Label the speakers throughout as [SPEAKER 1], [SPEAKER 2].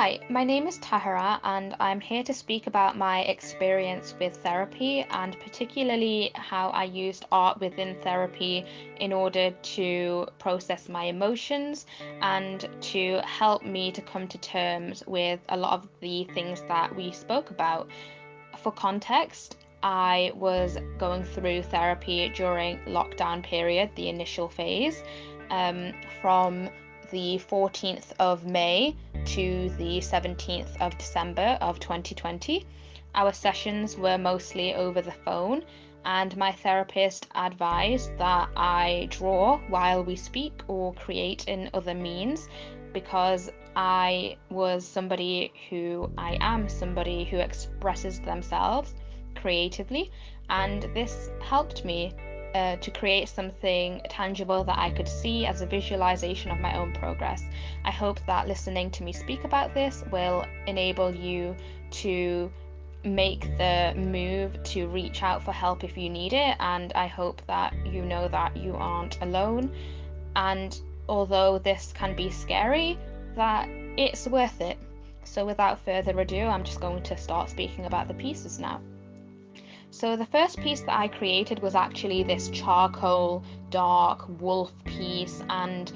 [SPEAKER 1] Hi, my name is Thahera, and I'm here to speak about my experience with therapy and particularly how I used art within therapy in order to process my emotions and to help me to come to terms with a lot of the things that we spoke about. For context, I was going through therapy during lockdown period, the initial phase, from the 14th of May to the 17th of December of 2020. Our sessions were mostly over the phone, and my therapist advised that I draw while we speak or create in other means because I am somebody who expresses themselves creatively, and this helped me to create something tangible that I could see as a visualization of my own progress. I hope that listening to me speak about this will enable you to make the move to reach out for help if you need it, and I hope that you know that you aren't alone. And although this can be scary, that it's worth it. So without further ado, I'm just going to start speaking about the pieces now. So the first piece that I created was actually this charcoal dark wolf piece, and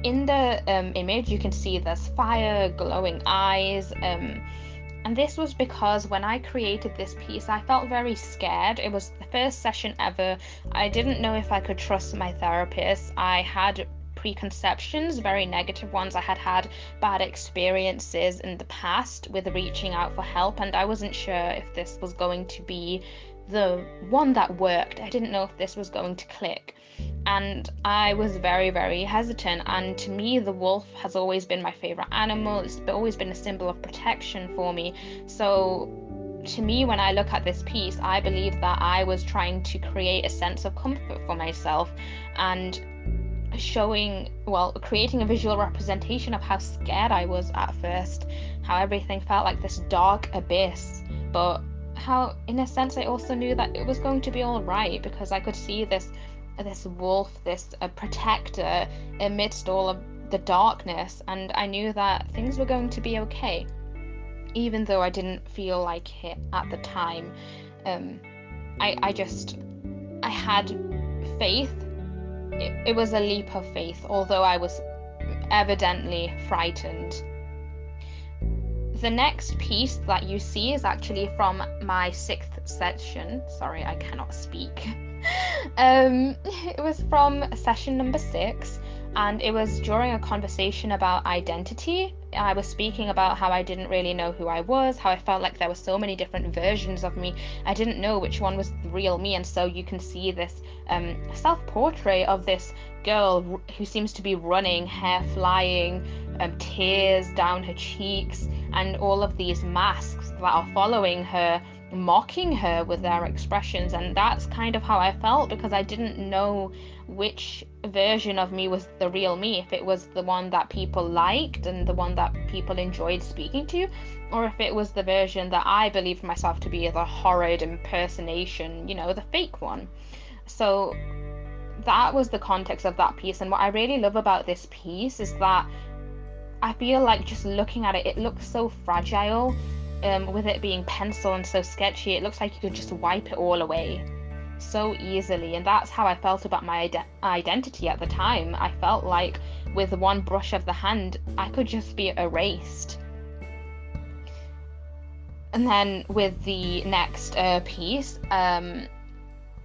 [SPEAKER 1] in the image you can see there's fire, glowing eyes, and this was because when I created this piece I felt very scared. It was the first session ever. I didn't know if I could trust my therapist. I had preconceptions, very negative ones. I had had bad experiences in the past with reaching out for help, and I wasn't sure if this was going to be the one that worked. I didn't know if this was going to click. And I was very, very hesitant. And to me, the wolf has always been my favorite animal. It's always been a symbol of protection for me. So to me, when I look at this piece, I believe that I was trying to create a sense of comfort for myself and creating a visual representation of how scared I was at first, how everything felt like this dark abyss, but how, in a sense, I also knew that it was going to be all right because I could see this wolf, this protector amidst all of the darkness, and I knew that things were going to be okay, even though I didn't feel like it at the time. I had faith. It was a leap of faith, although I was evidently frightened. The next piece that you see is actually from my sixth session. Sorry, I cannot speak. It was from session number 6, and it was during a conversation about identity. I was speaking about how I didn't really know who I was, how I felt like there were so many different versions of me. I didn't know which one was the real me, and so you can see this self-portrait of this girl who seems to be running, hair flying, tears down her cheeks, and all of these masks that are following her, mocking her with their expressions. And that's kind of how I felt because I didn't know which version of me was the real me, if it was the one that people liked and the one that people enjoyed speaking to, or if it was the version that I believed myself to be the horrid impersonation, the fake one. So that was the context of that piece, and what I really love about this piece is that I feel like just looking at it, it looks so fragile. With it being pencil and so sketchy, it looks like you could just wipe it all away so easily, and that's how I felt about my identity at the time. I felt like with one brush of the hand I could just be erased. And then with the next piece,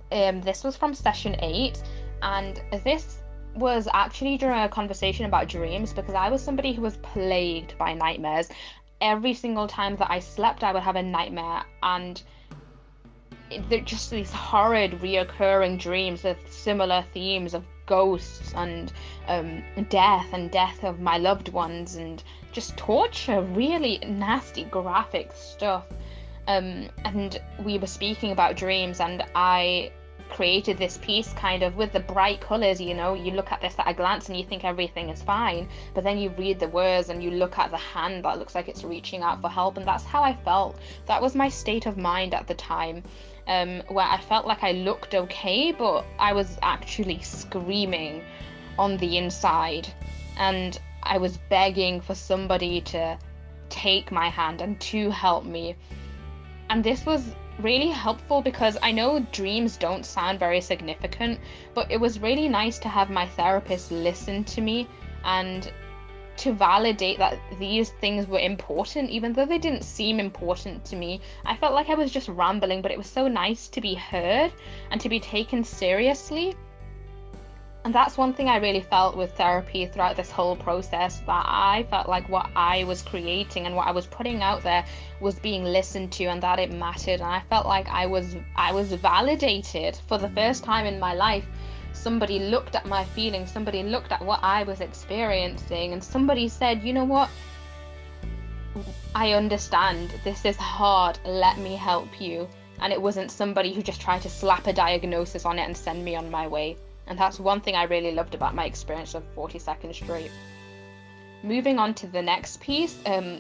[SPEAKER 1] this was from session 8, and this was actually during a conversation about dreams because I was somebody who was plagued by nightmares. Every single time that I slept, I would have a nightmare, and they're just these horrid reoccurring dreams with similar themes of ghosts and death of my loved ones, and just torture, really nasty graphic stuff. And we were speaking about dreams, and I created this piece kind of with the bright colors. You look at this at a glance and you think everything is fine, but then you read the words and you look at the hand that looks like it's reaching out for help, and that's how I felt. That was my state of mind at the time, where I felt like I looked okay, but I was actually screaming on the inside, and I was begging for somebody to take my hand and to help me. And this was really helpful because I know dreams don't sound very significant, but it was really nice to have my therapist listen to me and to validate that these things were important, even though they didn't seem important to me. I felt like I was just rambling, but it was so nice to be heard and to be taken seriously. And that's one thing I really felt with therapy throughout this whole process, that I felt like what I was creating and what I was putting out there was being listened to and that it mattered. And I felt like I was validated for the first time in my life. Somebody looked at my feelings, somebody looked at what I was experiencing, and somebody said, you know what? I understand. This is hard. Let me help you. And it wasn't somebody who just tried to slap a diagnosis on it and send me on my way. And that's one thing I really loved about my experience of 42nd Street. Moving on to the next piece,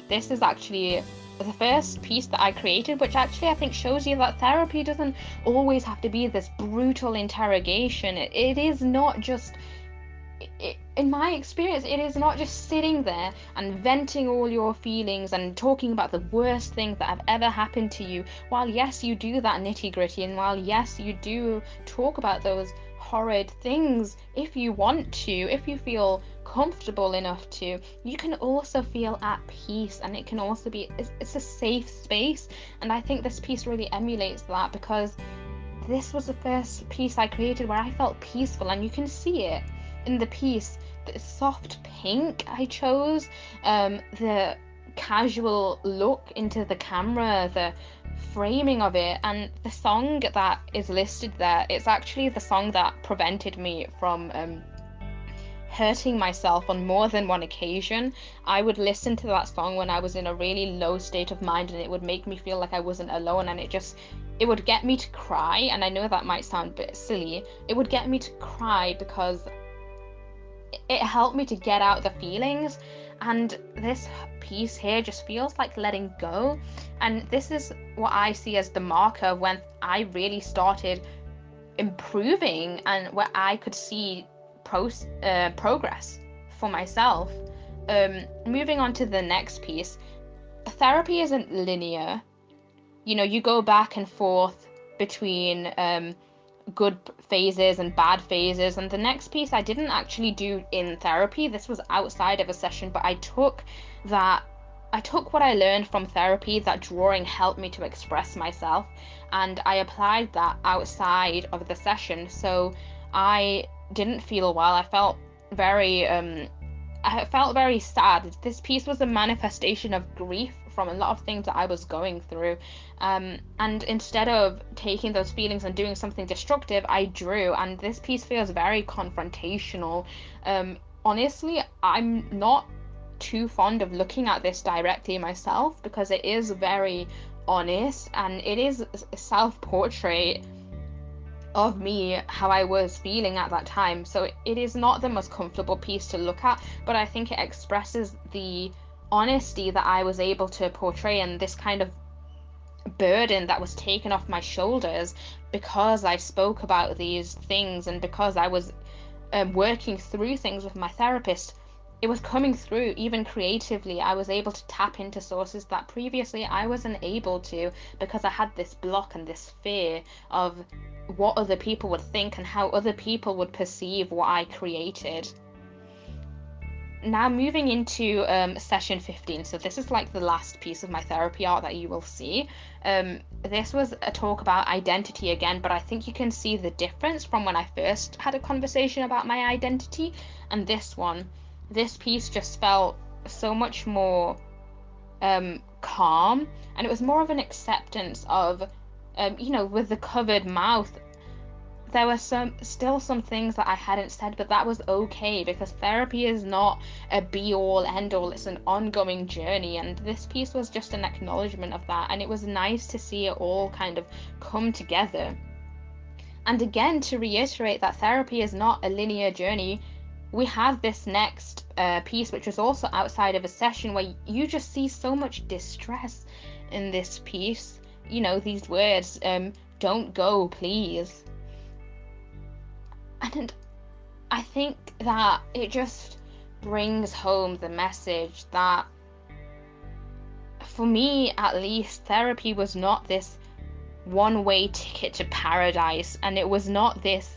[SPEAKER 1] this is actually the first piece that I created, which actually I think shows you that therapy doesn't always have to be this brutal interrogation. It is not just, in my experience, it is not just sitting there and venting all your feelings and talking about the worst things that have ever happened to you. While yes, you do that nitty gritty, and while yes, you do talk about those horrid things, if you want to, if you feel comfortable enough to, you can also feel at peace, and it can also be, it's a safe space. And I think this piece really emulates that, because this was the first piece I created where I felt peaceful, and you can see it in the piece. The soft pink I chose, the casual look into the camera, the framing of it, and the song that is listed there, it's actually the song that prevented me from hurting myself on more than one occasion. I would listen to that song when I was in a really low state of mind, and it would make me feel like I wasn't alone, and it would get me to cry. And I know that might sound a bit silly, it would get me to cry because it helped me to get out the feelings. And this piece here just feels like letting go, and this is what I see as the marker when I really started improving and where I could see progress for myself. Moving on to the next piece, therapy isn't linear. You know, you go back and forth between good phases and bad phases. And the next piece I didn't actually do in therapy. This was outside of a session, but I took what I learned from therapy, that drawing helped me to express myself, and I applied that outside of the session. So I didn't feel well. I felt very sad. This piece was a manifestation of grief from a lot of things that I was going through. And instead of taking those feelings and doing something destructive, I drew, and this piece feels very confrontational. Honestly, I'm not too fond of looking at this directly myself, because it is very honest, and it is a self-portrait of me, how I was feeling at that time. So it is not the most comfortable piece to look at, but I think it expresses the honesty that I was able to portray, and this kind of burden that was taken off my shoulders because I spoke about these things, and because I was working through things with my therapist. It was coming through even creatively. I was able to tap into sources that previously I wasn't able to, because I had this block and this fear of what other people would think and how other people would perceive what I created. Now moving into session 15. So this is like the last piece of my therapy art that you will see. This was a talk about identity again, but I think you can see the difference from when I first had a conversation about my identity and this one. This piece just felt so much more calm, and it was more of an acceptance of, with the covered mouth, there were still some things that I hadn't said, but that was okay, because therapy is not a be-all, end-all. It's an ongoing journey, and this piece was just an acknowledgement of that, and it was nice to see it all kind of come together. And again, to reiterate that therapy is not a linear journey, we have this next piece, which was also outside of a session, where you just see so much distress in this piece. These words, don't go, please. And I think that it just brings home the message that for me at least, therapy was not this one-way ticket to paradise, and it was not this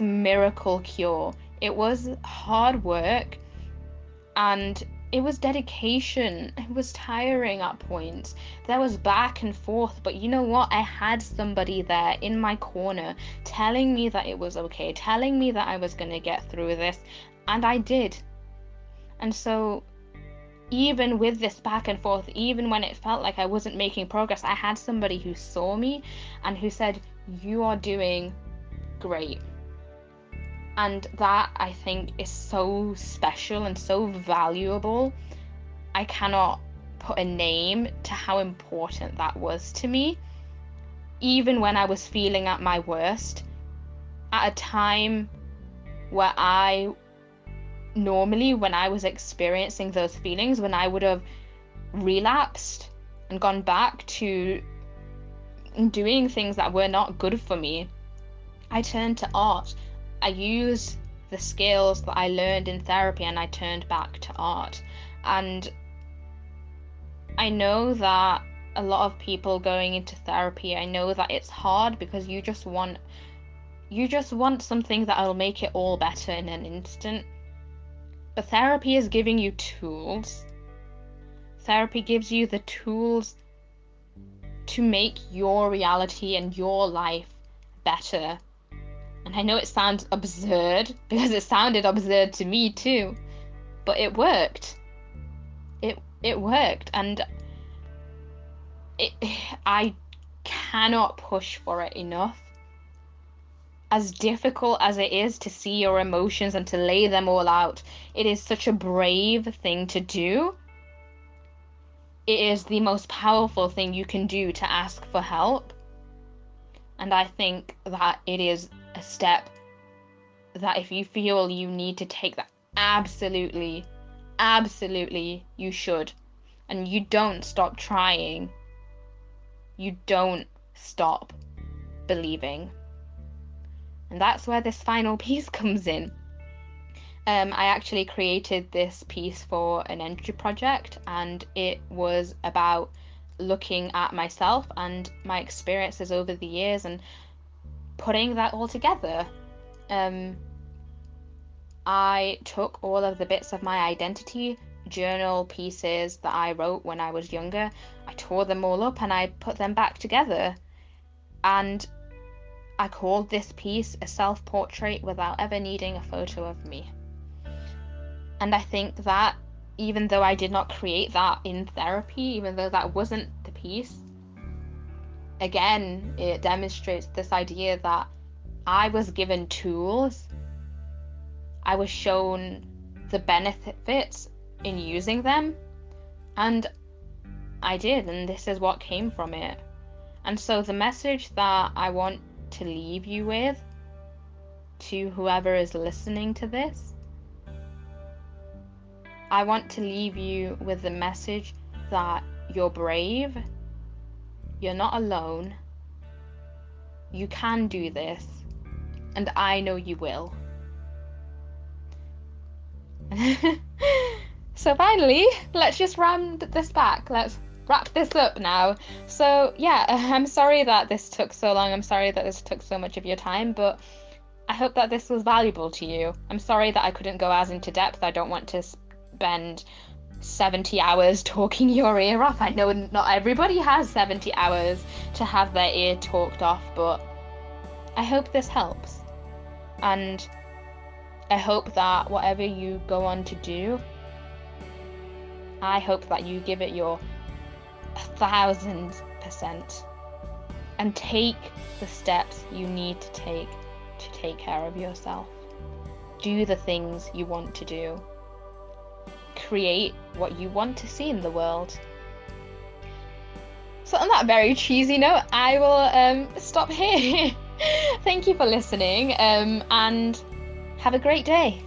[SPEAKER 1] miracle cure. It was hard work, and it was dedication. It was tiring at points. There was back and forth, but you know what? I had somebody there in my corner telling me that it was okay, telling me that I was going to get through this, and I did. And so even with this back and forth, even when it felt like I wasn't making progress, I had somebody who saw me and who said, "You are doing great." And that, I think, is so special and so valuable. I cannot put a name to how important that was to me. Even when I was feeling at my worst, at a time where normally when I was experiencing those feelings, when I would have relapsed and gone back to doing things that were not good for me, I turned to art. I used the skills that I learned in therapy and I turned back to art. And I know that a lot of people going into therapy, I know that it's hard because you just want something that'll make it all better in an instant. But therapy is giving you tools. Therapy gives you the tools to make your reality and your life better. And I know it sounds absurd, because it sounded absurd to me too, but it worked. It worked, and I cannot push for it enough. As difficult as it is to see your emotions and to lay them all out, it is such a brave thing to do. It is the most powerful thing you can do to ask for help. And I think that it is a step that if you feel you need to take, that absolutely you should. And you don't stop trying. You don't stop believing. And that's where this final piece comes in. I actually created this piece for an energy project, and it was about looking at myself and my experiences over the years and putting that all together. I took all of the bits of my identity, journal pieces that I wrote when I was younger, I tore them all up and I put them back together. And I called this piece a self-portrait without ever needing a photo of me. And I think that even though I did not create that in therapy, even though that wasn't the piece, again, it demonstrates this idea that I was given tools. I was shown the benefits in using them, and I did, and this is what came from it. And so the message that I want to leave you with, to whoever is listening to this, I want to leave you with the message that you're brave, you're not alone, you can do this, and I know you will. So finally, let's just round this back. Let's wrap this up now. So yeah, I'm sorry that this took so long. I'm sorry that this took so much of your time, but I hope that this was valuable to you. I'm sorry that I couldn't go as into depth. I don't want to spend 70 hours talking your ear off. I know not everybody has 70 hours to have their ear talked off, but I hope this helps. And I hope that whatever you go on to do, I hope that you give it your 1,000% and take the steps you need to take care of yourself. Do the things you want to do. Create what you want to see in the world. So on that very cheesy note, I will stop here. Thank you for listening, and have a great day.